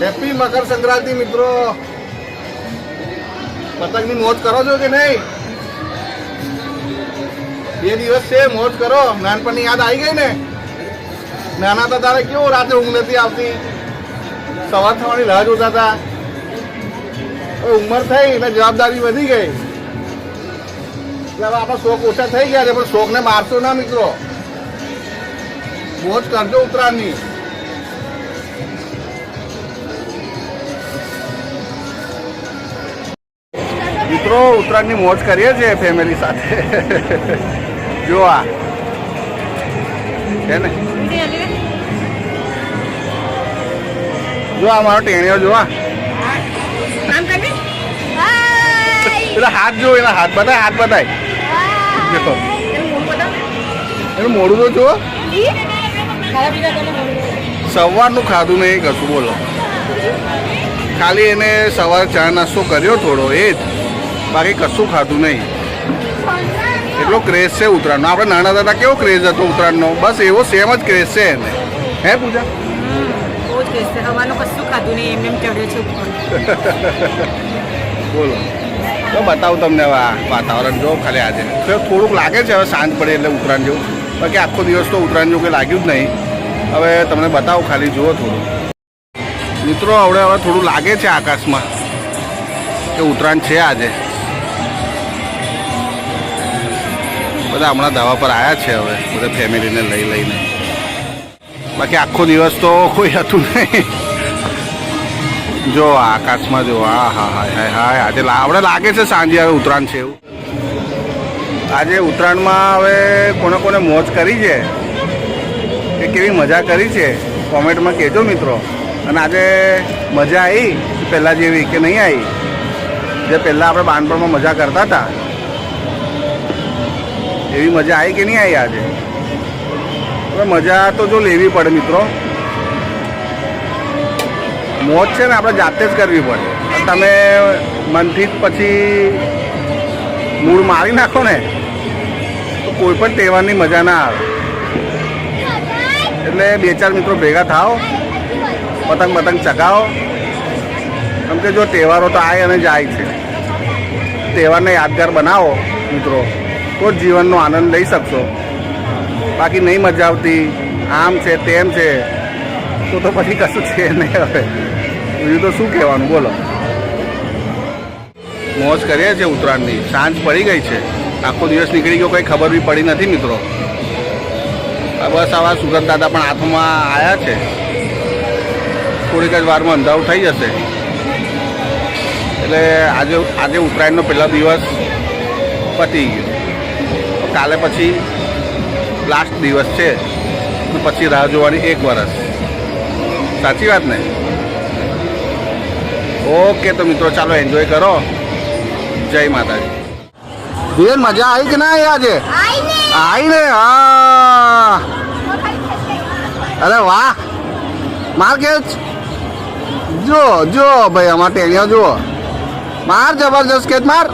Happy Makar Sankranti મિત્રો. પતંગની મોજ કરો છો કે નહીં? 2 દિવસ છે, મોજ કરો. નાનપણની યાદ આવી ગઈ ને? નાના હતા તારે કેવું રાત્રે ઊંઘ નથી આવતી, સવાર થવાની રાહ જોતા હતા. ઉંમર થઈ એટલે જવાબદારી વધી ગઈ એટલે હવે આપણા શોખ ઓછા થઈ ગયા છે, પણ શોખને મારશો ના મિત્રો. મોજ કરજો ઉત્તરાયણની. મિત્રો ઉત્તરાયણની મોજ કરીએ છીએ ફેમિલી સાથે. જો આ છે ને, જો આ મારો ટેણીઓ જો આ પેલા હાથ જો, એના હાથ બતાય, હાથ બતાય. એનું મોડું તો જુઓ. સવારનું ખાધું નહીં કશું, બોલો. ખાલી એને સવાર ચા નાસ્તો કર્યો થોડો, એ જ. બાકી કશું ખાધું નહીં. એટલો ક્રેઝ છે ઉત્તરાયણનો. આપણે નાના દાદા કેવો ક્રેઝ હતો ઉત્તરાયણનો, બસ એવો સેમ જ ક્રેઝ છે એને. હે પૂજા? બહુ જ ક્રેઝ છે. હવાનું કશું ખાધું નહીં, એમ ચડ્યો છે ઉપર. બોલો, તો બતાવું તમને હવે આ વાતાવરણ જો ખાલી આજે થોડુંક લાગે છે. હવે સાંજ પડે એટલે ઉત્તરાયણ જેવું, બાકી આખો દિવસ તો ઉત્તરાયણ જેવું કંઈ લાગ્યું જ નહીં. હવે તમને બતાવું, ખાલી જુઓ થોડું. મિત્રો હવે થોડું લાગે છે આકાશમાં કે ઉત્તરાયણ છે આજે. બધા હમણાં ધાબા પર આવ્યા છે હવે, બધા ફેમિલીને લઈને. બાકી આખો દિવસ તો કોઈ હતું નહીં. જો આકાશમાં જો, હા હા હા હા હા, આજે આપણે લાગે છે સાંજે હવે ઉત્તરાયણ છે એવું. આજે ઉત્તરાયણમાં હવે કોને કોને મોજ કરી છે, કે કેવી મજા કરી છે, કોમેન્ટમાં કહેજો મિત્રો. અને આજે મજા આવી પહેલાં જેવી કે નહીં આવી? જે પહેલાં આપણે બાળપણમાં મજા કરતા હતા એવી મજા આવી કે નહીં આવી આજે? હવે મજા તો જો લેવી પડે મિત્રો. મોજ છે ને આપણે જાતે જ કરવી પડે. તમે મનથી જ પછી મૂડ મારી નાખો ને તો કોઈ પણ તહેવારની મજા ના આવે. એટલે 2-4 મિત્રો ભેગા થાઓ, પતંગ ચગાવો. કેમ કે જો તહેવારો તો આવે અને જાય છે, તહેવારને યાદગાર બનાવો મિત્રો, તો જ જીવનનો આનંદ લઈ શકશો. બાકી નહીં મજા આવતી, આમ છે તેમ છે, તો પછી કશું છે નહીં. હવે બીજું તો શું કહેવાનું, બોલો. મોજ કરીએ છીએ ઉત્તરાયણની. સાંજ પડી ગઈ છે, આખો દિવસ નીકળી ગયો, કંઈ ખબર બી પડી નથી મિત્રો. બસ આવા સુગત દાદા પણ હાથમાં આવ્યા છે. થોડીક જ વારમાં અંધારું થઈ જશે. એટલે આજે ઉત્તરાયણનો પહેલો દિવસ પતી ગયો. કાલે પછી લાસ્ટ દિવસ છે, પછી રાહ જોવાની 1 વર્ષ. સાચી વાત ને? ઓકે, તો મિત્રો ચાલો એન્જોય કરો. જય માતાજી. બેન મજા આવી કે ના આવી આજે? આવી ને? હા, અરે વાહ. માર કે જો ભાઈ, અમારે ટેણીઓ જુઓ. માર જબરજસ્ત કેચ માર.